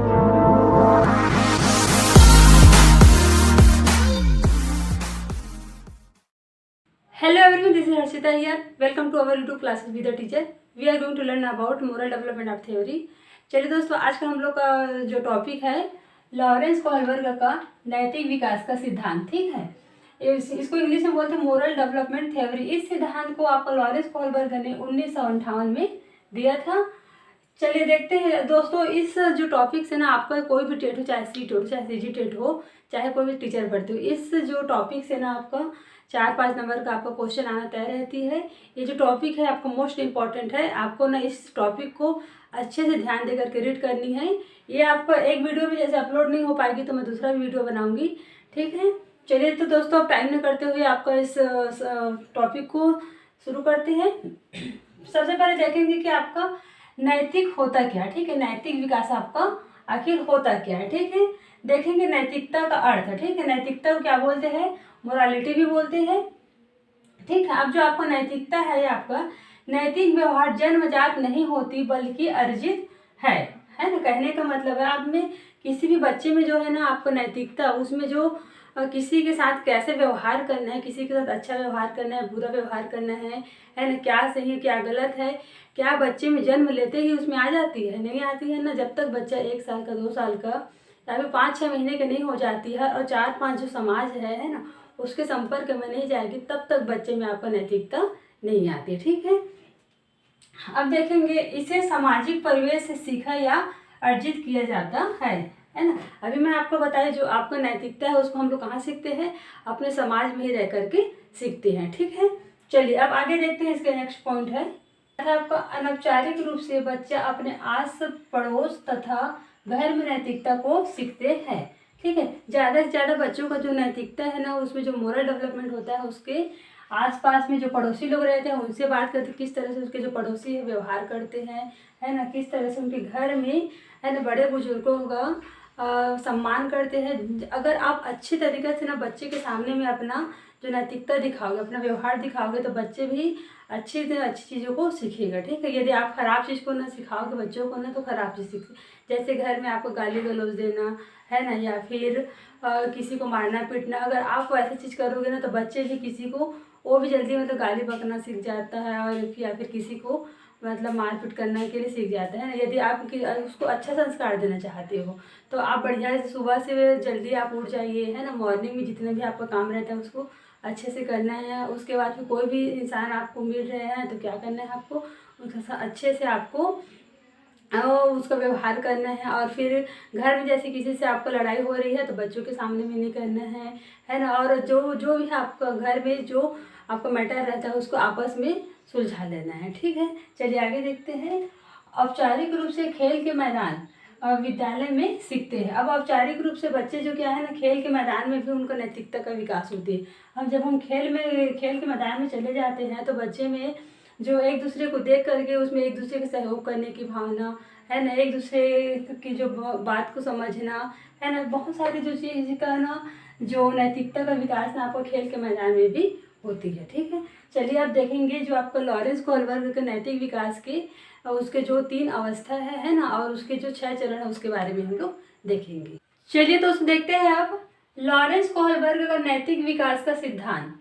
Hello everyone, this is Harshita here. Welcome to our YouTube classes with the teacher. We are going to learn about moral development of theory. चलिए दोस्तों, आज का हम लोग का जो टॉपिक है लॉरेंस कोहलबर्ग का नैतिक विकास का सिद्धांत। ठीक है, इसको इंग्लिश में बोलते हैं मोरल डेवलपमेंट थ्योरी। इस सिद्धांत को आपको लॉरेंस कोहलबर्ग ने 1958 में दिया था। चलिए देखते हैं दोस्तों, इस जो टॉपिक से ना आपका कोई भी टेट हो, चाहे सी टेट हो, चाहे सी जी टेट हो, चाहे कोई भी टीचर पढ़ते हो, इस जो टॉपिक से ना आपका 4-5 नंबर का आपका क्वेश्चन आना तय रहती है। ये जो टॉपिक है आपको मोस्ट इम्पॉर्टेंट है। आपको ना इस टॉपिक को अच्छे से ध्यान दे करके रीड करनी है। ये आपका एक वीडियो में जैसे अपलोड नहीं हो पाएगी तो मैं दूसरा वीडियो बनाऊंगी। ठीक है, चलिए तो दोस्तों अब टाइम न करते हुए आपका इस टॉपिक को शुरू करते हैं। सबसे पहले देखेंगे कि आपका नैतिक होता क्या। ठीक है, नैतिक विकास आपका आखिर होता क्या है। ठीक है, देखेंगे नैतिकता का अर्थ। ठीक है, नैतिकता को क्या बोलते हैं, मोरालिटी भी बोलते हैं। ठीक है, अब जो आपका नैतिकता है, आपका नैतिक व्यवहार जन्मजात नहीं होती बल्कि अर्जित है ना। कहने का मतलब है आप में किसी भी बच्चे में जो है ना आपको नैतिकता, उसमें जो किसी के साथ कैसे व्यवहार करना है, किसी के साथ अच्छा व्यवहार करना है, बुरा व्यवहार करना है ना, क्या सही है क्या गलत है, क्या बच्चे में जन्म लेते ही उसमें आ जाती है, नहीं आती है ना। जब तक बच्चा 1 साल का, 2 साल का, या फिर 5-6 महीने के नहीं हो जाती है और 4-5 जो समाज है ना, उसके संपर्क में नहीं जाएगी, तब तक बच्चे में आपका नैतिकता नहीं आती। ठीक है, अब देखेंगे इसे सामाजिक परिवेश से सीखा या अर्जित किया जाता है ना। अभी मैं आपको बताया जो आपका नैतिकता है उसको हम लोग कहाँ सीखते हैं, अपने समाज में ही रह करके सीखते हैं। ठीक है, चलिए अब आगे देखते हैं। इसका नेक्स्ट पॉइंट है आपका अनौपचारिक रूप से बच्चा अपने आस पड़ोस तथा घर में नैतिकता को सीखते हैं। ठीक है, ज़्यादा से ज़्यादा बच्चों का जो नैतिकता है ना, उसमें जो मोरल डेवलपमेंट होता है, उसके आसपास में जो पड़ोसी लोग रहते हैं उनसे बात करते हैं, किस तरह से उसके जो पड़ोसी है व्यवहार करते हैं, है ना, किस तरह से उनके घर में है ना बड़े बुजुर्गों का सम्मान करते हैं। अगर आप अच्छी तरीके से ना बच्चे के सामने में अपना जो नैतिकता दिखाओगे, अपना व्यवहार दिखाओगे, तो बच्चे भी अच्छी से अच्छी चीज़ों को सीखेगा। ठीक है, यदि आप ख़राब चीज़ को ना सिखाओगे बच्चों को ना, तो ख़राब चीज़ सीखे। जैसे घर में आपको गाली गलौज देना है ना, या फिर किसी को मारना पीटना, अगर आप वैसी चीज़ करोगे ना, तो बच्चे भी किसी को वो भी जल्दी मतलब गाली बकना सीख जाता है, और या फिर किसी को मतलब मारपीट करने के लिए सीख जाता है ना। यदि आप उसको अच्छा संस्कार देना चाहते हो तो आप बढ़िया से सुबह से जल्दी आप उठ जाइए, है ना, मॉर्निंग में जितना भी आपका काम रहता है उसको अच्छे से करना है। उसके बाद फिर कोई भी इंसान आपको मिल रहे हैं तो क्या करना है, आपको उसके साथ अच्छे से आपको उसका व्यवहार करना है। और फिर घर में जैसे किसी से आपको लड़ाई हो रही है तो बच्चों के सामने में नहीं करना है ना। और जो भी आपका घर में जो आपका मैटर रहता है उसको आपस में सुलझा लेना है। ठीक है, चलिए आगे देखते हैं। औपचारिक रूप से खेल के मैदान विद्यालय में सीखते हैं। अब औपचारिक रूप से बच्चे जो क्या है ना, खेल के मैदान में भी उनका नैतिकता का विकास होती है। अब जब हम खेल के मैदान में चले जाते हैं तो बच्चे में जो एक दूसरे को देख करके उसमें एक दूसरे के सहयोग करने की भावना है ना, एक दूसरे की जो बात को समझना है ना, बहुत सारी जो चीज़ का ना जो नैतिकता का विकास ना आपको खेल के मैदान में भी होती है। ठीक है, चलिए आप देखेंगे जो आपका लॉरेंस कोहलबर्ग के नैतिक विकास के उसके जो 3 अवस्था है ना, और उसके जो 6 चरण है उसके बारे में हम लोग देखेंगे। चलिए तो देखते हैं आप लॉरेंस कोहलबर्ग का नैतिक विकास का सिद्धांत।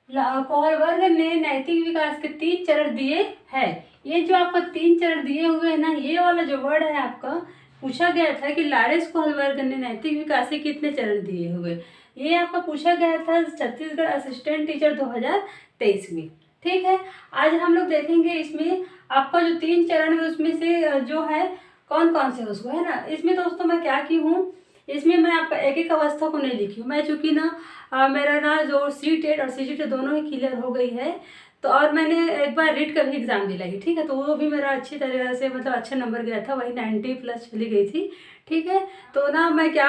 कोहलबर्ग ने नैतिक विकास के 3 चरण दिए हैं। ये जो आपका 3 चरण दिए हुए हैं ना, ये वाला जो वर्ड है आपका पूछा गया था कि लॉरेंस कोहलबर्ग ने नैतिक विकास के कितने चरण दिए हुए, ये आपका पूछा गया था छत्तीसगढ़ असिस्टेंट टीचर 2023 में। ठीक है, आज हम लोग देखेंगे इसमें आपका जो 3 चरण है उसमें से जो है कौन कौन से उसको है ना। इसमें दोस्तों मैं क्या की हूँ, इसमें मैं आपका एक एक अवस्था को नहीं लिखी हूँ मैं, चूँकि ना मेरा ना जो सी टेट और सी जी टेट दोनों ही क्लियर हो गई है, तो और मैंने एक बार रीट का भी एग्ज़ाम दिला है। ठीक है, तो वो भी मेरा अच्छी तरह से मतलब अच्छा नंबर गया था, वही 90+ चली गई थी। ठीक है, तो ना मैं क्या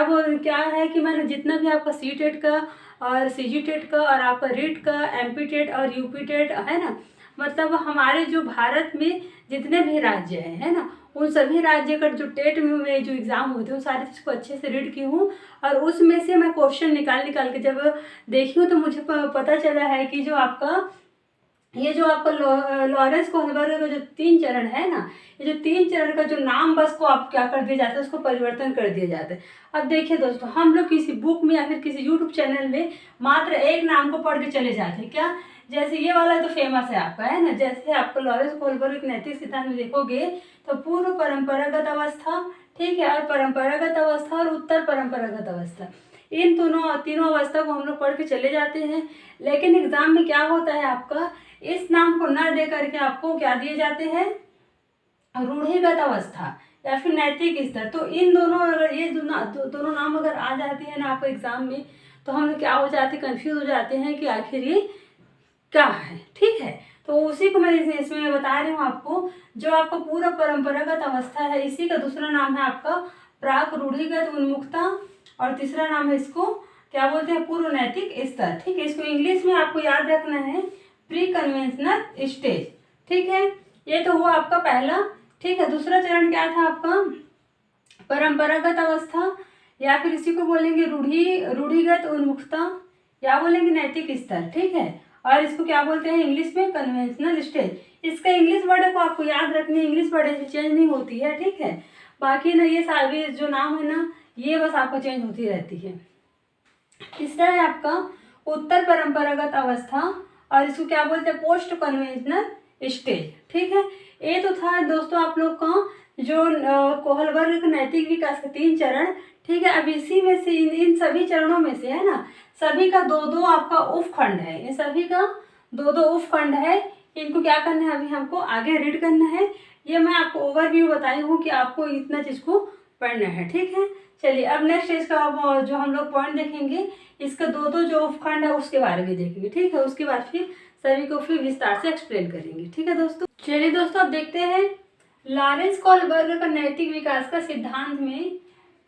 है कि मैंने जितना भी आपका सी टेट का और सी जी टेट का और आपका रीट का MP टेट और UP टेट है ना, मतलब हमारे जो भारत में जितने भी राज्य हैं है ना, उन सभी राज्य का जो टेट में जो एग्ज़ाम होते हैं उन सारी चीज़ को अच्छे से रीड की हूँ, और उसमें से मैं क्वेश्चन निकाल के जब देखी हूँ तो मुझे पता चला है कि जो आपका ये जो आपका लॉरेंस कोहलबर्ग का जो 3 चरण है ना, ये जो 3 चरण का जो नाम बस को आप क्या कर दिया जाता है, उसको परिवर्तन कर दिया जाता है। अब देखिए दोस्तों, हम लोग किसी बुक में या फिर किसी यूट्यूब चैनल में मात्र एक नाम को पढ़ के चले जाते हैं क्या, जैसे ये वाला तो फेमस है आपका, है ना, जैसे आपको लॉरेंस कोहलबर्ग नैतिक सिद्धांत में देखोगे तो पूर्व परंपरागत अवस्था, ठीक है, और परंपरागत अवस्था और उत्तर परंपरागत अवस्था, इन तीनों अवस्था को हम लोग पढ़ के चले जाते हैं। लेकिन एग्जाम में क्या होता है आपका, इस नाम को न दे करके आपको क्या दिए जाते हैं, रूढ़िगत अवस्था या फिर नैतिक स्तर। तो इन दोनों अगर ये दोनों नाम अगर आ जाते हैं ना आपको एग्जाम में, तो हम लोग क्या हो जाते हैं, कंफ्यूज हो जाते हैं कि आखिर ये क्या है, ठीक है। तो उसी को मैं इसमें बता रही हूँ आपको, जो आपका पूरा परंपरागत अवस्था है, इसी का दूसरा नाम है आपका प्राक रूढ़िगत उन्मुखता, और तीसरा नाम है इसको क्या बोलते हैं, पूर्व नैतिक स्तर, ठीक है। इसको इंग्लिश में आपको याद रखना है प्री कन्वेंशनल स्टेज, ठीक है। ये तो हुआ आपका पहला, ठीक है। दूसरा चरण क्या था आपका, परंपरागत अवस्था, या फिर इसी को बोलेंगे रूढ़िगत उन्मुखता, या बोलेंगे नैतिक स्तर, ठीक है। और इसको क्या बोलते हैं इंग्लिश में, कन्वेंशनल स्टेज। इसका इंग्लिश वर्ड को आपको याद रखनी है, इंग्लिश वर्ड चेंज नहीं होती है, ठीक है। बाकी ना ये सारे जो नाम है ना, ये बस आपको चेंज होती रहती है। तीसरा है आपका उत्तर परंपरागत अवस्था, और इसको क्या बोलते हैं, पोस्ट कन्वेंशनल स्टेज, ठीक है। ये तो था दोस्तों आप लोग का जो कोहलबर्ग नैतिक विकास के 3 चरण, ठीक है। अब इसी में से इन सभी चरणों में से, है ना, सभी का 2-2 आपका उपखंड है, ये सभी का 2-2 उपखंड है। इनको क्या करना है, अभी हमको आगे रीड करना है। ये मैं आपको ओवरव्यू बताई हूँ कि आपको इतना चीज़ को पढ़ना है, ठीक है। चलिए अब नेक्स्ट इसका जो हम लोग पॉइंट देखेंगे, इसका 2-2 जो उपखंड है उसके बारे में देखेंगे, ठीक है। उसके बाद फिर सभी को फिर विस्तार से एक्सप्लेन करेंगे, ठीक है दोस्तों। चलिए दोस्तों अब देखते हैं लॉरेंस कोहलबर्ग का नैतिक विकास का सिद्धांत में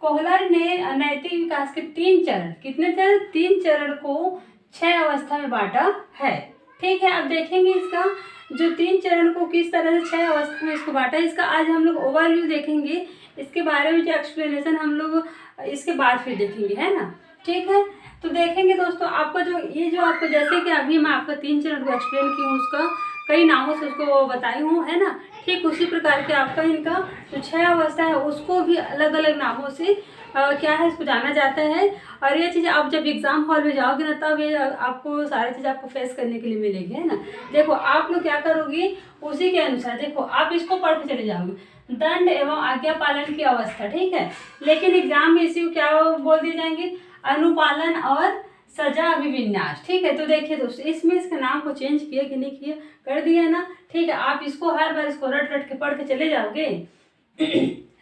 कोहलर ने नैतिक विकास के 3 चरण, कितने चरण, 3 चरण को 6 अवस्था में बांटा है, ठीक है। अब देखेंगे इसका जो 3 चरण को किस तरह से 6 अवस्था में इसको बांटा है, इसका आज हम लोग ओवरव्यू देखेंगे। इसके बारे में जो एक्सप्लेनेशन हम लोग इसके बाद फिर देखेंगे, है ना, ठीक है। तो देखेंगे दोस्तों आपका जो आपको जैसे कि अभी मैं आपका 3 चरण को एक्सप्लेन की हूँ, उसका कई नामों से उसको बताई हूँ, है ना, ठीक उसी प्रकार के आपका इनका जो 6 अवस्था है उसको भी अलग अलग नामों से क्या है इसको जाना जाता है। और ये चीज़ आप जब एग्जाम हॉल में जाओगे ना, तब ये आपको सारी चीज़ आपको फेस करने के लिए मिलेगी, है ना। देखो आप लोग क्या करोगे, उसी के अनुसार देखो आप इसको पढ़ के चले जाओगे, दंड एवं आज्ञा पालन की अवस्था, ठीक है। लेकिन एग्जाम में इसी को क्या बोल दिए जाएंगे, अनुपालन और सजा अभिविन्यास, ठीक है। तो देखिए दोस्तों इसमें इसके नाम को चेंज किया कि नहीं किया, कर दिया ना, ठीक है। आप इसको हर बार इसको रट रट के पढ़ के चले जाओगे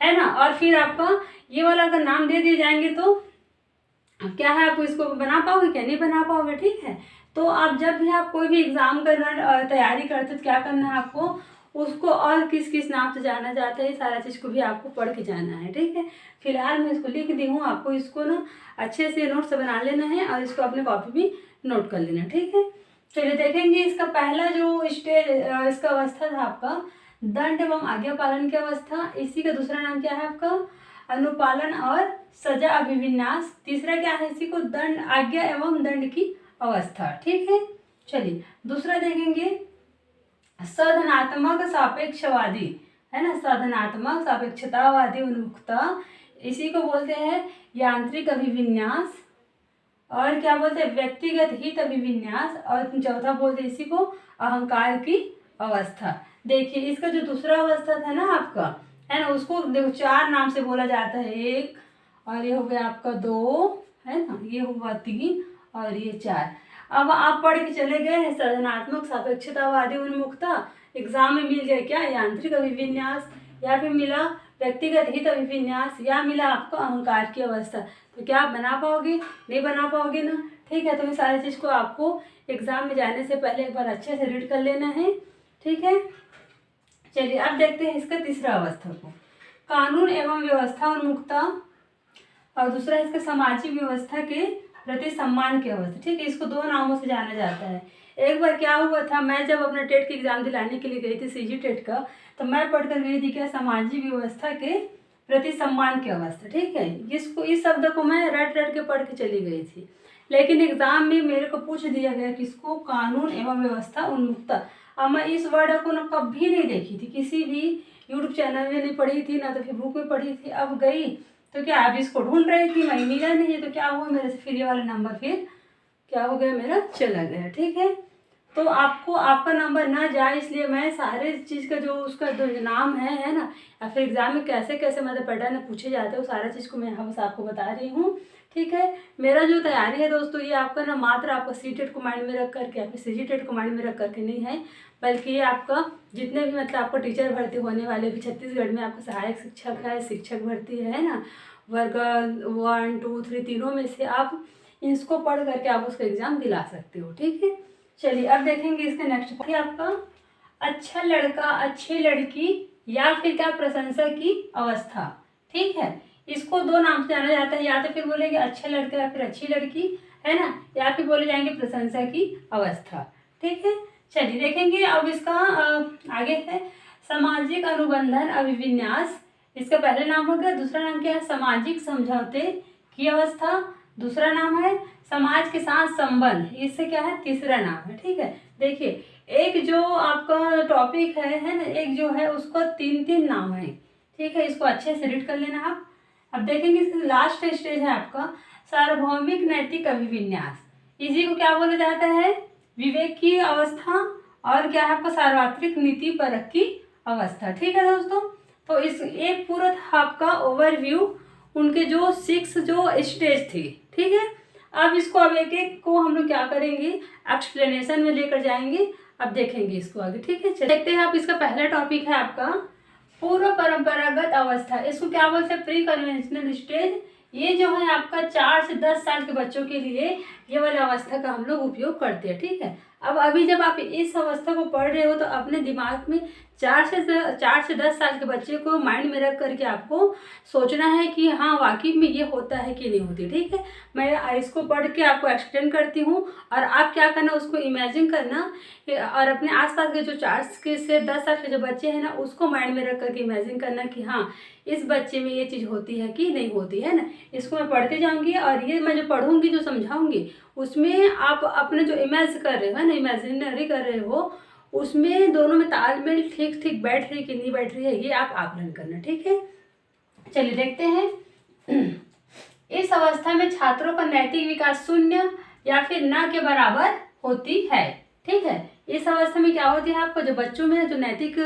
है ना। और फिर आपका ये वाला अगर नाम दे दिए जाएंगे तो क्या है, आप इसको बना पाओगे क्या, नहीं बना पाओगे, ठीक है। तो आप जब भी आप कोई भी एग्जाम करना तैयारी करते तो क्या करना है आपको, उसको और किस किस नाम से जाना जाता है, सारा चीज़ को भी आपको पढ़ के जाना है, ठीक है। फिलहाल मैं इसको लिख दी हूँ, आपको इसको ना अच्छे से नोट से बना लेना है और इसको अपने कॉपी भी नोट कर लेना, ठीक है। चलिए देखेंगे इसका पहला जो स्टेज इसका अवस्था था आपका दंड एवं आज्ञा पालन की अवस्था। इसी का दूसरा नाम क्या है आपका, अनुपालन और सजा अभिविन्यास। तीसरा क्या है, इसी को दंड आज्ञा एवं दंड की अवस्था, ठीक है। चलिए दूसरा देखेंगे साधनात्मक सापेक्षवादी, है ना, साधनात्मक सापेक्षतावादी उन्मुखता। इसी को बोलते हैं यांत्रिक अभिविन्यास, और क्या बोलते हैं व्यक्तिगत हित अभिविन्यास, और चौथा बोलते हैं इसी को अहंकार की अवस्था। देखिए इसका जो दूसरा अवस्था था ना आपका, है ना, उसको देखो 4 नाम से बोला जाता है, 1 और ये हो गया आपका 2, है ना, ये हुआ 3 और ये 4। अब आप पढ़ के चले गए साधनात्मक सापेक्षतावादी उन्मुखता, एग्जाम में मिल गया क्या, यांत्रिक अभिविन्यास, या फिर मिला व्यक्तिगत हित अभिविन्यास, या मिला आपको अहंकार की अवस्था। तो क्या आप बना पाओगे, नहीं बना पाओगे ना, ठीक है। तो ये सारी चीज़ को आपको एग्जाम में जाने से पहले एक बार अच्छे से रीड कर लेना है, ठीक है। चलिए अब देखते हैं इसका तीसरा अवस्था को, कानून एवं व्यवस्था उन्मुखता, और दूसरा इसका सामाजिक व्यवस्था के प्रति सम्मान की अवस्था, ठीक है। इसको 2 नामों से जाना जाता है। एक बार क्या हुआ था, मैं जब अपना टेट की एग्जाम दिलाने के लिए गई थी, सीजी टेट का, तो मैं पढ़कर गई थी क्या, सामाजिक व्यवस्था के प्रति सम्मान की अवस्था, ठीक है। इस शब्द को मैं रट रट के पढ़ के चली गई थी, लेकिन एग्ज़ाम में मेरे को पूछ दिया गया किसको, कानून एवं व्यवस्था उन्मुक्ता। अब मैं इस वर्ड को ना कभी नहीं देखी थी, किसी भी यूट्यूब चैनल में नहीं पढ़ी थी, ना तो फिर बुक में पढ़ी थी। अब गई तो क्या अब इसको ढूंढ रही थी, मैं मिला नहीं है, तो क्या हुआ मेरे से फिर ये वाला नंबर फिर क्या हो गया, मेरा चला गया। ठीक है, तो आपको आपका नंबर ना जाए इसलिए मैं सारे चीज़ का जो उसका जो नाम है ना, या फिर एग्ज़ाम में कैसे कैसे मतलब पैटर्न पूछे जाते हैं वो सारा चीज़ को मैं यहाँ बस आपको बता रही हूँ। ठीक है, मेरा जो तैयारी है दोस्तों, ये आपका ना मात्र आपका सीटेट को माइंड में रख करके या फिर सीजीटेट को माइंड में रख करके नहीं है, बल्कि ये आपका जितने भी मतलब आपको टीचर भर्ती होने वाले भी छत्तीसगढ़ में आपका सहायक शिक्षक है, शिक्षक भर्ती है ना, वर्ग 1 2 3 तीनों में से आप इसको पढ़ करके आप उसका एग्ज़ाम दिला सकते हो। ठीक है, चलिए अब देखेंगे इसका नेक्स्ट है आपका अच्छा लड़का, अच्छी लड़की या फिर क्या प्रशंसा की अवस्था। ठीक है, इसको दो नाम से जाना जाता है, या तो फिर बोलेंगे अच्छा लड़का या फिर अच्छी लड़की, है ना, या फिर बोले जाएंगे प्रशंसा की अवस्था। ठीक है, चलिए देखेंगे अब इसका आगे है सामाजिक अनुबंधन अभिविन्यास। इसका पहला नाम हो गया, दूसरा नाम क्या है, सामाजिक समझौते की अवस्था, दूसरा नाम है समाज के साथ संबंध, इससे क्या है तीसरा नाम है। ठीक है, देखिए एक जो आपका टॉपिक है ना, एक जो है उसको 3 नाम है। ठीक है, इसको अच्छे से रीड कर लेना आप। अब देखेंगे इसका लास्ट स्टेज है आपका सार्वभौमिक नैतिक अभिविन्यास। इसी को क्या बोला जाता है, विवेक की अवस्था, और क्या है आपका सार्वत्रिक नीति परक की अवस्था। ठीक है दोस्तों, तो इस एक पूरा था आपका ओवरव्यू उनके जो 6 जो स्टेज थी। ठीक है, अब इसको अब एक एक को हम लोग क्या करेंगे, एक्सप्लेनेशन में लेकर जाएंगे। अब देखेंगे इसको आगे। ठीक है, देखते हैं आप। इसका पहला टॉपिक है आपका पूर्व परंपरागत अवस्था। इसको क्या बोलते हैं, प्री कन्वेंशनल स्टेज। ये जो है आपका 4 से 10 साल के बच्चों के लिए ये वाला अवस्था का हम लोग उपयोग करते हैं। ठीक है, अब अभी जब आप इस अवस्था को पढ़ रहे हो तो अपने दिमाग में 4 से 10 साल के बच्चे को माइंड में रख करके आपको सोचना है कि हाँ वाकई में ये होता है कि नहीं होती। ठीक है, मैं इसको पढ़ के आपको एक्सप्लेन करती हूँ, और आप क्या करना उसको इमेजिन करना, और अपने आसपास के जो 4 से 10 साल के जो बच्चे हैं ना उसको माइंड में रख करके इमेजिन करना कि हाँ इस बच्चे में ये चीज़ होती है कि नहीं होती है ना। इसको मैं पढ़ते जाऊँगी, और ये मैं जो पढ़ूँगी जो समझाऊँगी उसमें आप अपने जो इमेज कर रहे हो ना, इमेजिनरी कर रहे हो, उसमें दोनों में तालमेल ठीक ठीक बैठ रही कि नहीं बैठ रही है, ये आप आकलन करना। ठीक है, चलिए देखते हैं। इस अवस्था में छात्रों का नैतिक विकास 0 या फिर न के बराबर होती है। ठीक है, इस अवस्था में क्या होती है, आपको जो बच्चों में जो नैतिक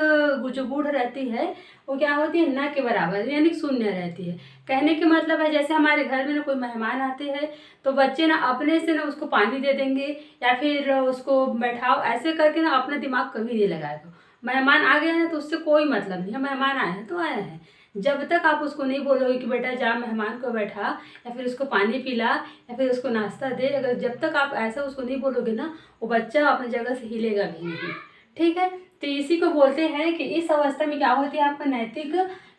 जो गुण रहती है वो क्या होती है, न के बराबर यानी 0 रहती है। कहने के मतलब है जैसे हमारे घर में ना कोई मेहमान आते हैं तो बच्चे ना अपने से ना उसको पानी दे देंगे या फिर उसको बैठाओ, ऐसे करके ना अपना दिमाग कभी नहीं लगाएगा। मेहमान आ गए हैं तो उससे कोई मतलब नहीं है, मेहमान आए हैं तो आए हैं। जब तक आप उसको नहीं बोलोगे कि बेटा जा मेहमान को बैठा, या फिर उसको पानी पिला, या फिर उसको नाश्ता दे, अगर जब तक आप ऐसा उसको नहीं बोलोगे ना वो बच्चा अपनी जगह से हिलेगा भी नहीं। ठीक है, तो इसी को बोलते हैं कि इस अवस्था में क्या होती है, आपका नैतिक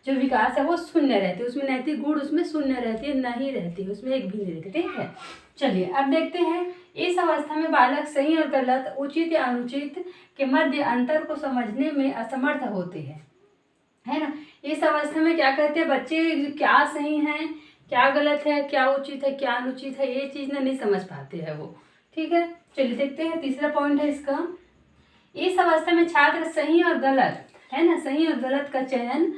जो विकास है वो 0 रहती है, उसमें नैतिक गुण उसमें 0 रहती है, नहीं रहती है, उसमें एक भी नहीं रहती। ठीक है, चलिए अब देखते हैं। इस अवस्था में बालक सही और गलत, उचित या अनुचित के मध्य अंतर को समझने में असमर्थ होते हैं, है ना। इस अवस्था में क्या कहते हैं, बच्चे क्या सही हैं क्या गलत है, क्या उचित है क्या अनुचित है, ये चीज़ ना नहीं समझ पाते हैं वो। ठीक है, चलिए देखते हैं। तीसरा पॉइंट है इसका, इस अवस्था में छात्र सही और गलत, है ना, सही और गलत का चयन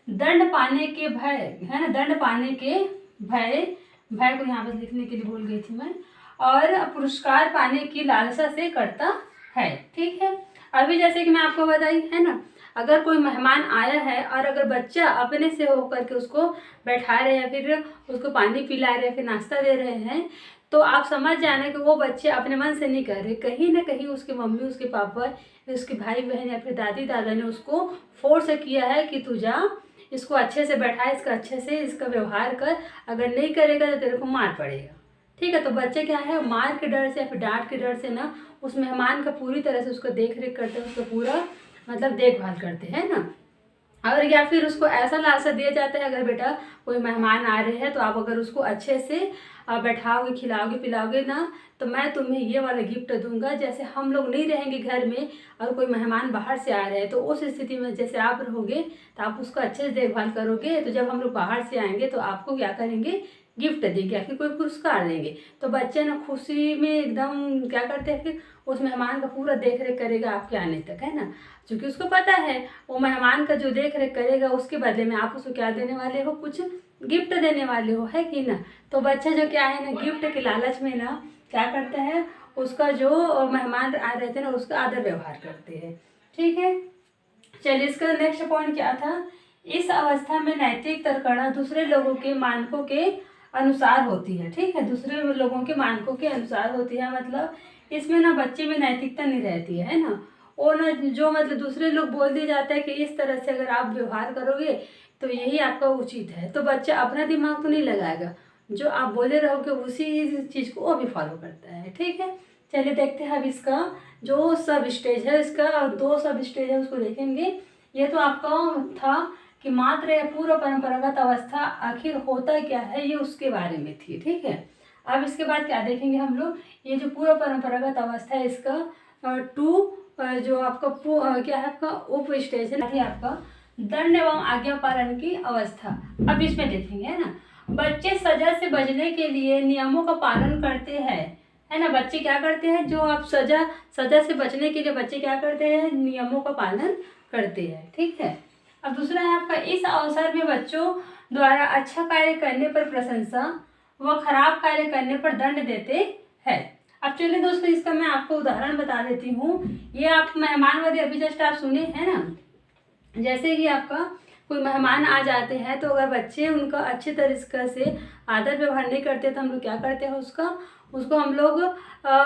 दंड पाने के भय, है ना, दंड पाने के भय को यहाँ पर लिखने के लिए भूल गई थी मैं, और पुरस्कार पाने की लालसा से करता है। ठीक है, अभी जैसे कि मैं आपको बताई है ना, अगर कोई मेहमान आया है और अगर बच्चा अपने से होकर के उसको बैठा रहे हैं, फिर उसको पानी पिला रहे हैं, फिर नाश्ता दे रहे हैं, तो आप समझ जाना कि वो बच्चे अपने मन से नहीं कर रहे, कहीं ना कहीं उसकी मम्मी, उसके पापा, उसके भाई बहन या फिर दादी दादा ने उसको फोर्स किया है कि तू जा इसको अच्छे से बैठा, इसका अच्छे से इसका व्यवहार कर, अगर नहीं करेगा तो तेरे को मार पड़ेगा। ठीक है, तो बच्चे क्या है मार के डर से या फिर डांट के डर से ना उस मेहमान का पूरी तरह से उसको देख रेख करते हैं, उसको पूरा मतलब देखभाल करते हैं ना। और या फिर उसको ऐसा लालसा दिया जाता है, अगर बेटा कोई मेहमान आ रहे हैं तो आप अगर उसको अच्छे से बैठाओगे, खिलाओगे, पिलाओगे ना, तो मैं तुम्हें ये वाला गिफ्ट दूंगा। जैसे हम लोग नहीं रहेंगे घर में और कोई मेहमान बाहर से आ रहे हैं, तो उस स्थिति में जैसे आप रहोगे तो आप उसको अच्छे से देखभाल करोगे, तो जब हम लोग बाहर से आएंगे तो आपको क्या करेंगे, गिफ्ट देंगे या फिर कोई पुरस्कार देंगे, तो बच्चे ना खुशी में एकदम क्या करते हैं कि उस मेहमान का पूरा देख रेख करेगा आपके आने तक, है ना, क्योंकि उसको पता है वो मेहमान का जो देख रेख करेगा उसके बदले में आप उसको क्या देने वाले हो, कुछ गिफ्ट देने वाले हो, है कि ना। तो बच्चा जो क्या है ना गिफ्ट के लालच में ना क्या करता है, उसका जो मेहमान आ रहे थे ना उसका आदर व्यवहार करते हैं। ठीक है, चलिए इसका नेक्स्ट पॉइंट क्या था, इस अवस्था में नैतिक तरकणा दूसरे लोगों के मानकों के अनुसार होती है। ठीक है, दूसरे लोगों के मानकों के अनुसार होती है, मतलब इसमें ना बच्चे में नैतिकता नहीं रहती है ना, वो ना जो मतलब दूसरे लोग बोल दिए जाते हैं कि इस तरह से अगर आप व्यवहार करोगे तो यही आपका उचित है, तो बच्चा अपना दिमाग तो नहीं लगाएगा, जो आप बोले रहोगे उसी चीज़ को वो भी फॉलो करता है। ठीक है, चलिए देखते हैं अब इसका जो सब स्टेज है, इसका 2 सब स्टेज है उसको देखेंगे। ये तो आपका था कि मात्र या पूर्व परंपरागत अवस्था आखिर होता क्या है, ये उसके बारे में थी। ठीक है, अब इसके बाद क्या देखेंगे हम लोग, ये जो पूर्व परंपरागत अवस्था है इसका 2 जो आपका क्या है आपका उप स्टेज है आपका दंड एवं आज्ञा पालन की अवस्था। अब इसमें देखेंगे, है ना, बच्चे सजा से बचने के लिए नियमों का पालन करते हैं, है ना, बच्चे क्या करते हैं, जो आप सजा से बचने के लिए बच्चे क्या करते हैं, नियमों का पालन करते हैं। ठीक है, अब दूसरा है आपका इस अवसर में बच्चों द्वारा अच्छा कार्य करने पर प्रशंसा व खराब कार्य करने पर दंड देते हैं। अब चलिए दोस्तों इसका मैं आपको उदाहरण बता देती हूँ। ये आप मेहमान वाले अभी जस्ट आप सुने हैं ना, जैसे कि आपका कोई मेहमान आ जाते हैं तो अगर बच्चे उनका अच्छे तरीके से आदर व्यवहार नहीं करते तो हम लोग क्या करते हैं, उसको हम लोग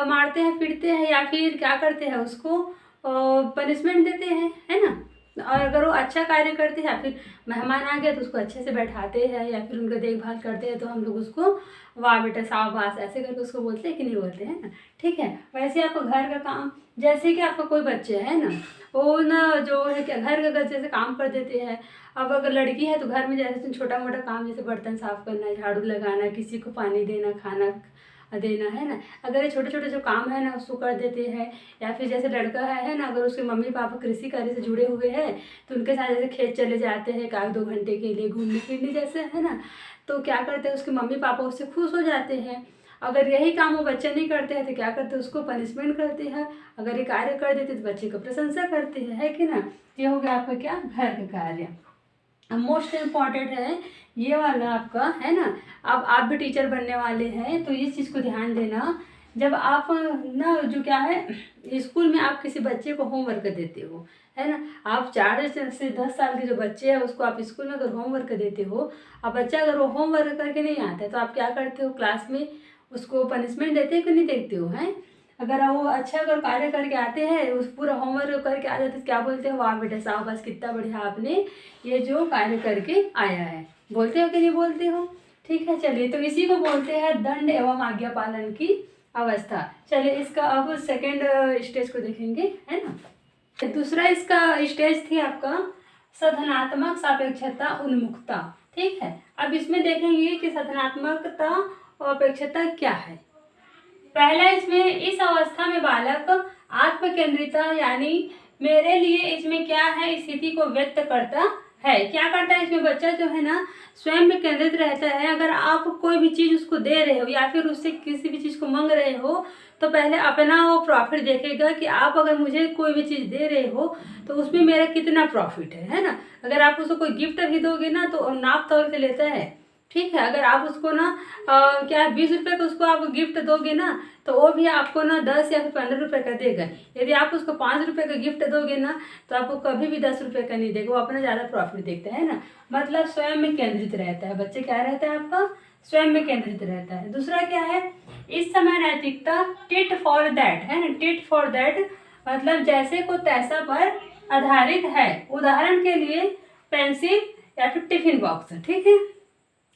मारते हैं, पीटते हैं, या फिर क्या करते हैं उसको पनिशमेंट देते हैं, है ना। और अगर वो अच्छा कार्य करते हैं या फिर मेहमान आ गया तो उसको अच्छे से बैठाते हैं या फिर उनका देखभाल करते हैं तो हम लोग उसको वाह बेटा शाबाश ऐसे करके उसको बोलते हैं कि नहीं बोलते हैं ना। ठीक है, वैसे आपको घर का काम, जैसे कि आपका कोई बच्चे है ना, वो ना जो है क्या घर का जैसे काम कर देते हैं। अब अगर लड़की है तो घर में जैसे छोटा मोटा काम जैसे बर्तन साफ करना, झाड़ू लगाना, किसी को पानी देना, खाना देना, है ना, अगर ये छोटे छोटे जो काम है ना उसको कर देते हैं। या फिर जैसे लड़का है ना, अगर उसके मम्मी पापा कृषि कार्य से जुड़े हुए हैं तो उनके साथ जैसे खेत चले जाते हैं 1-2 घंटे के लिए घूमने फिरने जैसे, है ना, तो क्या करते हैं उसके मम्मी पापा उससे खुश हो जाते हैं। अगर यही काम वो बच्चे नहीं करते हैं तो क्या करते हैं, उसको पनिशमेंट करते हैं। अगर ये कार्य कर देते तो बच्चे को प्रशंसा करते हैं, है कि ना। ये हो गया आपका क्या, घर का कार्य। अब मोस्ट इम्पॉर्टेंट है ये वाला आपका, है ना। अब आप भी टीचर बनने वाले हैं तो इस चीज़ को ध्यान देना, जब आप ना जो क्या है स्कूल में आप किसी बच्चे को होमवर्क देते हो, है ना, आप 4 से 10 साल के जो बच्चे हैं उसको आप स्कूल में अगर होमवर्क देते हो, अब बच्चा अगर वो होमवर्क करके नहीं आता है तो आप क्या करते हो, क्लास में उसको पनिशमेंट देते हो कि नहीं देते हो, हैं। अगर वो अच्छा अगर कार्य करके आते हैं, उस पूरा होमवर्क करके आ जाते तो क्या बोलते हैं, वाह बेटा शाबाश कितना बढ़िया आपने ये जो कार्य करके आया है, बोलते हो कि नहीं बोलते हो। ठीक है, चलिए तो इसी को बोलते हैं दंड एवं आज्ञा पालन की अवस्था। चलिए इसका अब सेकेंड स्टेज को देखेंगे, है ना। दूसरा इसका स्टेज थी आपका साधनात्मक सापेक्षता उन्मुखता। ठीक है, अब इसमें देखेंगे कि साधनात्मकता और अपेक्षता क्या है। पहला इसमें इस अवस्था में बालक आत्मकेंद्रिता यानी मेरे लिए इसमें क्या है स्थिति को व्यक्त करता है। क्या करता है इसमें बच्चा जो है ना स्वयं में केंद्रित रहता है। अगर आप कोई भी चीज़ उसको दे रहे हो या फिर उससे किसी भी चीज़ को मांग रहे हो तो पहले अपना वो प्रॉफिट देखेगा कि आप अगर मुझे कोई भी चीज़ दे रहे हो तो उसमें मेरा कितना प्रॉफिट है ना। अगर आप उसको कोई गिफ्ट भी दोगे ना तो नाप तोल के लेता है। ठीक है, अगर आप उसको ना क्या 20 रुपये का उसको आप गिफ्ट दोगे ना तो वो भी आपको ना 10 या फिर 15 रुपये का देगा। यदि आप उसको 5 रुपये का गिफ्ट दोगे ना तो आपको कभी भी 10 रुपये का नहीं देगा, वो अपना ज़्यादा प्रॉफिट देखता है ना। मतलब स्वयं में केंद्रित रहता है, बच्चे क्या रहता है आपका स्वयं में केंद्रित रहता है। दूसरा क्या है, इस समय नैतिकता टिट फॉर दैट, है ना, टिट फॉर दैट मतलब जैसे को तैसा पर आधारित है। उदाहरण के लिए पेंसिल या फिर टिफिन बॉक्स। ठीक है,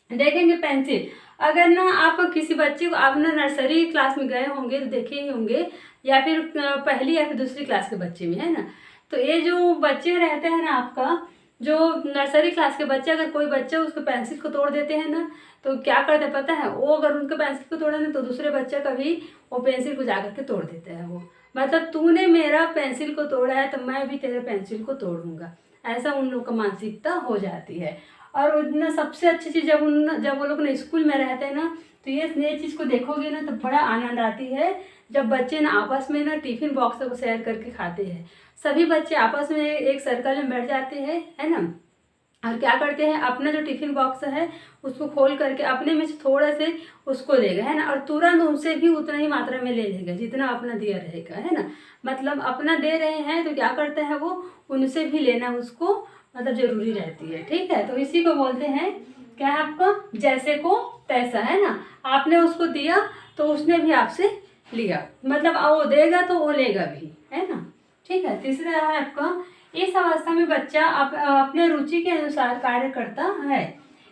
देखेंगे पेंसिल, अगर ना आप किसी बच्चे को आप ना नर्सरी क्लास में गए होंगे तो देखे ही होंगे या फिर पहली या फिर दूसरी क्लास के बच्चे में, है ना। तो ये जो बच्चे रहते हैं ना आपका जो नर्सरी क्लास के बच्चे, अगर कोई बच्चा उसको पेंसिल को तोड़ देते हैं ना तो क्या करते हैं पता है, वो अगर उनके पेंसिल को तोड़ा ना तो दूसरे बच्चे का भी वो पेंसिल को जा करके तोड़ देते हैं। वो मतलब तूने मेरा पेंसिल को तोड़ा है तो मैं भी तेरे पेंसिल को तोड़ूंगा, ऐसा उन लोग का मानसिकता हो जाती है। और उतना सबसे अच्छी चीज़ जब वो लोग ना स्कूल में रहते हैं ना, तो ये चीज़ को देखोगे ना तो बड़ा आनंद आती है जब बच्चे ना आपस में ना टिफ़िन बॉक्स को शेयर करके खाते हैं। सभी बच्चे आपस में एक सर्कल में बैठ जाते हैं, है ना, और क्या करते हैं, अपना जो टिफ़िन बॉक्स है उसको खोल करके अपने में से थोड़ा से उसको देगा, है ना, और तुरंत उनसे भी उतना ही मात्रा में ले लेगा जितना अपना दिया रहेगा, है ना। मतलब अपना दे रहे हैं तो क्या करता है वो, उनसे भी लेना उसको मतलब ज़रूरी रहती है, ठीक है। तो इसी को बोलते हैं क्या है आपका, जैसे को तैसा, है ना। आपने उसको दिया तो उसने भी आपसे लिया, मतलब वो देगा तो वो लेगा भी, है ना, ठीक है। तीसरा है आपका, इस अवस्था में बच्चा अपने रुचि के अनुसार कार्य करता है।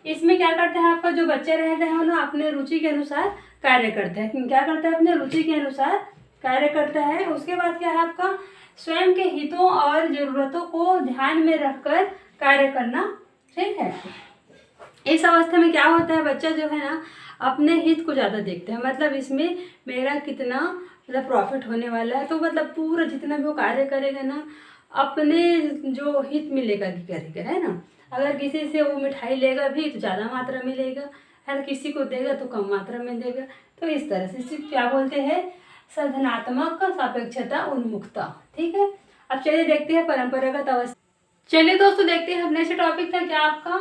इसमें क्या करता है आपका जो बच्चा रहता है ना, अपने रुचि के अनुसार कार्य करता है। क्या करता है, अपने रुचि के अनुसार कार्य करता है। उसके बाद क्या है आपका, स्वयं के हितों और जरूरतों को ध्यान में रखकर कार्य करना, ठीक है। इस अवस्था में क्या होता है, बच्चा जो है ना अपने हित को ज़्यादा देखता है, मतलब इसमें मेरा कितना मतलब प्रॉफिट होने वाला है, तो मतलब पूरा जितना भी वो कार्य करेगा ना अपने जो हित में लेकर के करेगा, है ना। अगर किसी से वो मिठाई लेगा भी तो ज़्यादा मात्रा में लेगा, है ना, किसी को देगा तो कम मात्रा में देगा। तो इस तरह से इसे क्या बोलते हैं, साधनात्मक सापेक्षता उन्मुखता, ठीक है। अब चलिए देखते हैं परंपरागत अवस्था। चलिए दोस्तों देखते हैं, नेक्स्ट टॉपिक था क्या आपका,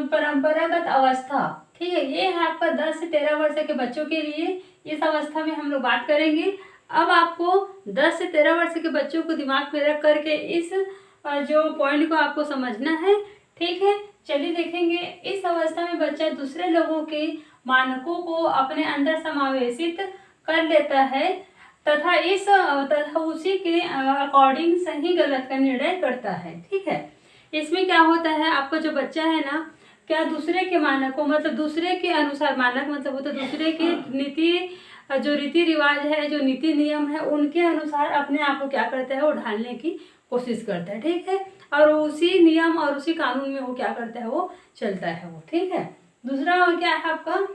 परंपरागत अवस्था, ठीक है। ये है आपका 10 से 13 वर्ष के बच्चों के लिए, इस अवस्था में हम लोग बात करेंगे। अब आपको 10 से 13 वर्ष के बच्चों को दिमाग में रख करके इस जो पॉइंट को आपको समझना है, ठीक है। चलिए देखेंगे, इस अवस्था में बच्चा दूसरे लोगों के मानकों को अपने अंदर समावेशित कर लेता है तथा उसी के अकॉर्डिंग सही गलत का निर्णय करता है, ठीक है। इसमें क्या होता है, आपका जो बच्चा है ना, क्या दूसरे के मानकों मतलब दूसरे के अनुसार, मानक मतलब होता है दूसरे के नीति, जो रीति रिवाज है, जो नीति नियम है, उनके अनुसार अपने आप को क्या करता है वो ढालने की कोशिश करता है, ठीक है। और उसी नियम और उसी कानून में वो क्या करता है वो चलता है वो, ठीक है। दूसरा क्या है आपका,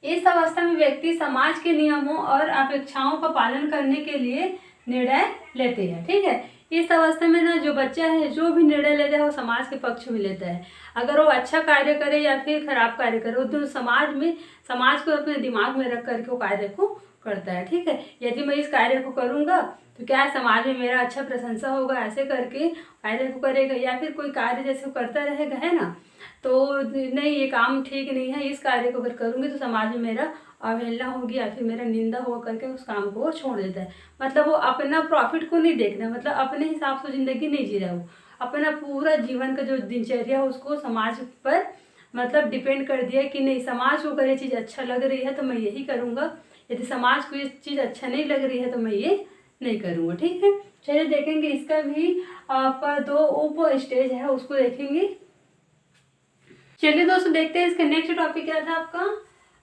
इस अवस्था में व्यक्ति समाज के नियमों और अपेक्षाओं का पालन करने के लिए निर्णय लेते हैं, ठीक है। इस अवस्था में ना जो बच्चा है जो भी निर्णय लेता है वो समाज के पक्ष में लेता है। अगर वो अच्छा कार्य करे या फिर खराब कार्य करे, वो तो समाज को अपने दिमाग में रख करके वो कार्य को करता है, ठीक है। यदि मैं इस कार्य को करूँगा तो क्या है, समाज में मेरा अच्छा प्रशंसा होगा, ऐसे करके कार्य को करेगा। या फिर कोई कार्य जैसे वो करता रहेगा, है ना, तो नहीं ये काम ठीक नहीं है, इस कार्य को अगर करूँगी तो समाज में मेरा अवहेलना होगी या फिर मेरा निंदा होगा करके उस काम को वो छोड़ देता है। मतलब वो अपना प्रॉफिट को नहीं देखना, मतलब अपने हिसाब से ज़िंदगी नहीं जी रहा, वो अपना पूरा जीवन का जो दिनचर्या है उसको समाज पर मतलब डिपेंड कर दिया कि नहीं, समाज को अगर ये चीज़ अच्छा लग रही है तो मैं यही करूँगा, यदि समाज को ये चीज़ अच्छा नहीं लग रही है तो मैं ये नहीं करूँगा, ठीक है। चलिए देखेंगे, इसका भी आपका 2 उप स्टेज है उसको देखेंगे। चलिए दोस्तों देखते हैं इसका नेक्स्ट टॉपिक क्या था आपका,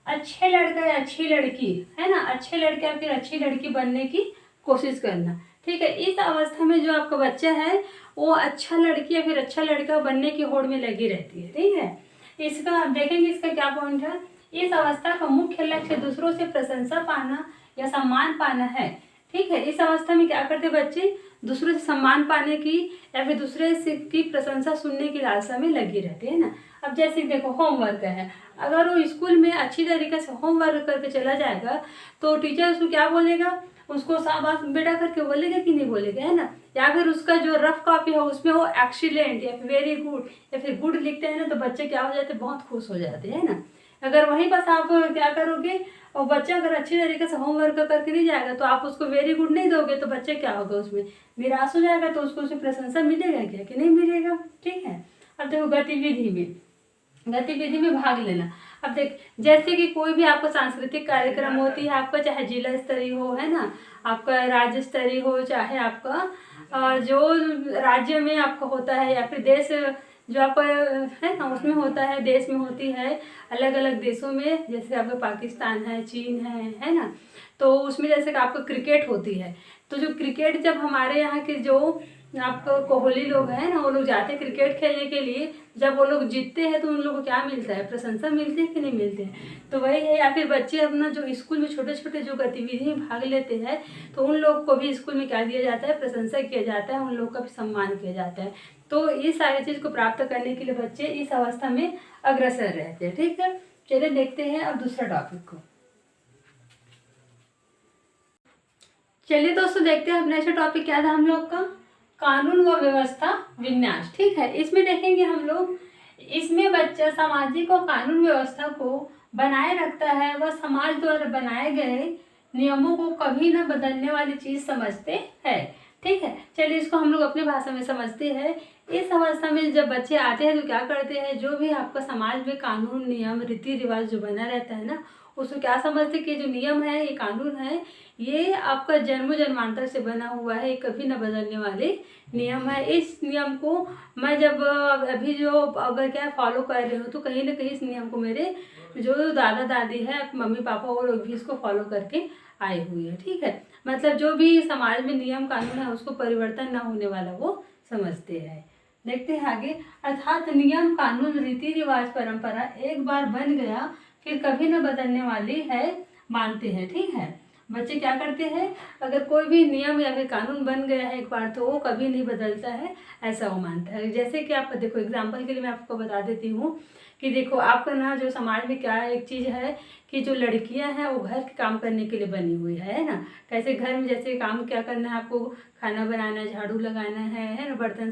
अच्छे लड़का या अच्छी लड़की, है ना, अच्छे लड़के या फिर अच्छी लड़की बनने की कोशिश करना, ठीक है। इस अवस्था में जो आपका बच्चा है वो अच्छा लड़की या फिर अच्छा लड़का बनने की होड़ में लगी रहती है, ठीक है। इसका आप देखेंगे इसका क्या पॉइंट है, इस अवस्था का मुख्य लक्ष्य दूसरों से प्रशंसा पाना या सम्मान पाना है, ठीक है। इस अवस्था में क्या करते बच्चे, दूसरों से सम्मान पाने की या फिर दूसरे से की प्रशंसा सुनने की लालसा में लगी रहती है ना। अब जैसे देखो होमवर्क है, अगर वो स्कूल में अच्छी तरीके से होमवर्क करके चला जाएगा तो टीचर उसको क्या बोलेगा, उसको शाबाश बेटा करके बोलेगा कि नहीं बोलेगा, है ना। या फिर उसका जो रफ कॉपी है उसमें वो एक्सीलेंट या फिर वेरी गुड या फिर गुड लिखते हैं ना, तो बच्चे क्या हो जाते हैं, बहुत खुश हो जाते हैं ना। अगर वहीं बस आप क्या करोगे और बच्चा अगर अच्छी तरीके से होमवर्क करके नहीं जाएगा तो आप उसको वेरी गुड नहीं दोगे तो बच्चे क्या होगा, उसमें निराश हो जाएगा, तो उसको उसमें प्रशंसा मिलेगा क्या कि नहीं मिलेगा, ठीक है। अब देखो गतिविधि में भाग लेना। अब देख जैसे कि कोई भी आपका सांस्कृतिक कार्यक्रम होती है, आपका चाहे जिला स्तरीय हो, है ना, आपका राज्य स्तरीय हो, चाहे आपका जो राज्य में आपका होता है या फिर देश जो आपका है ना उसमें होता है, देश में होती है, अलग अलग देशों में, जैसे आपका पाकिस्तान है, चीन है ना, तो उसमें जैसे कि आपका क्रिकेट होती है, तो जो क्रिकेट जब हमारे यहाँ के जो आपको कोहली लोग हैं ना, वो लोग जाते हैं क्रिकेट खेलने के लिए, जब वो लोग जीतते हैं तो उन लोगों को क्या मिलता है, प्रशंसा मिलती है कि नहीं मिलती है। तो वही है, या फिर बच्चे अपना जो स्कूल में छोटे छोटे जो गतिविधि में भाग लेते हैं तो उन लोग को भी स्कूल में क्या दिया जाता है, प्रशंसा किया जाता है, उन लोग का भी सम्मान किया जाता है। तो इस सारी चीज़ को प्राप्त करने के लिए बच्चे इस अवस्था में अग्रसर रहते हैं। ठीक है, चलिए देखते हैं अब दूसरा टॉपिक को। चलिए दोस्तों देखते हैं अब नेक्स्ट टॉपिक क्या था हम लोग का, कानून व व्यवस्था विन्यास। ठीक है, इसमें देखेंगे हम लोग, इसमें बच्चा सामाजिक और कानून व्यवस्था को बनाए रखता है, वह समाज द्वारा बनाए गए नियमों को कभी न बदलने वाली चीज समझते हैं। ठीक है, चलिए इसको हम लोग अपनी भाषा में समझते हैं। इस अवस्था में जब बच्चे आते हैं तो क्या करते हैं, जो भी आपका समाज में कानून नियम रीति रिवाज जो बना रहता है ना, उसको क्या समझते कि जो नियम है, ये कानून है, ये आपका जन्म जन्मांतर से बना हुआ है, ये कभी न बदलने वाले नियम है। इस नियम को मैं जब अभी जो अगर क्या फॉलो कर रही हूँ तो कहीं ना कहीं इस नियम को मेरे जो दादा दादी है, मम्मी पापा, वो लोग भी इसको फॉलो करके आए हुए हैं। ठीक है, मतलब जो भी समाज में नियम कानून है उसको परिवर्तन ना होने वाला वो समझते हैं। देखते हैं आगे, अर्थात नियम कानून रीति रिवाज परंपरा एक बार बन गया फिर कभी न बदलने वाली है मानते हैं। ठीक है, बच्चे क्या करते हैं, अगर कोई भी नियम या फिर कानून बन गया है एक बार तो वो कभी नहीं बदलता है, ऐसा वो मानता है। जैसे कि आप देखो, एग्जाम्पल के लिए मैं आपको बता देती हूँ कि देखो आपका ना जो समाज में क्या एक चीज़ है कि जो लड़कियां हैं वो घर के काम करने के लिए बनी हुई है ना। कैसे घर में जैसे काम क्या करना है आपको, खाना बनाना, झाड़ू लगाना है ना, बर्तन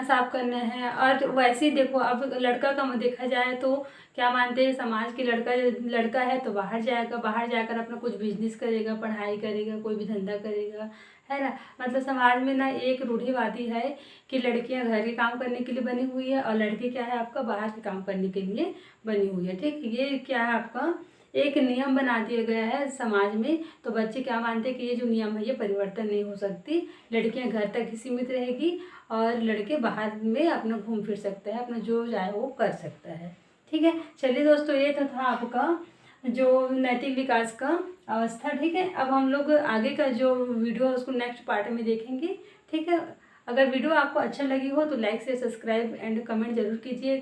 साफ करना है। और वैसे ही देखो अब लड़का का देखा जाए तो क्या मानते हैं समाज की, लड़का है तो बाहर जाएगा, बाहर जाकर अपना कुछ बिजनेस करेगा, पढ़ाई करेगा, कोई भी धंधा करेगा, है ना। मतलब समाज में ना एक रूढ़िवादी है कि लड़कियां घर के काम करने के लिए बनी हुई है और लड़के क्या है आपका बाहर के काम करने के लिए बनी हुई है। ठीक, ये क्या है आपका एक नियम बना दिया गया है समाज में। तो बच्चे क्या मानते हैं कि ये जो नियम है ये परिवर्तन नहीं हो सकती, लड़कियां घर तक ही सीमित रहेगी और लड़के बाहर में अपना घूम फिर सकता है, अपना जो चाहे वो कर सकता है। ठीक है, चलिए दोस्तों ये तो था आपका जो नैतिक विकास का अवस्था। ठीक है, अब हम लोग आगे का जो वीडियो है उसको नेक्स्ट पार्ट में देखेंगे। ठीक है, अगर वीडियो आपको अच्छा लगी हो तो लाइक से सब्सक्राइब एंड कमेंट जरूर कीजिएगा।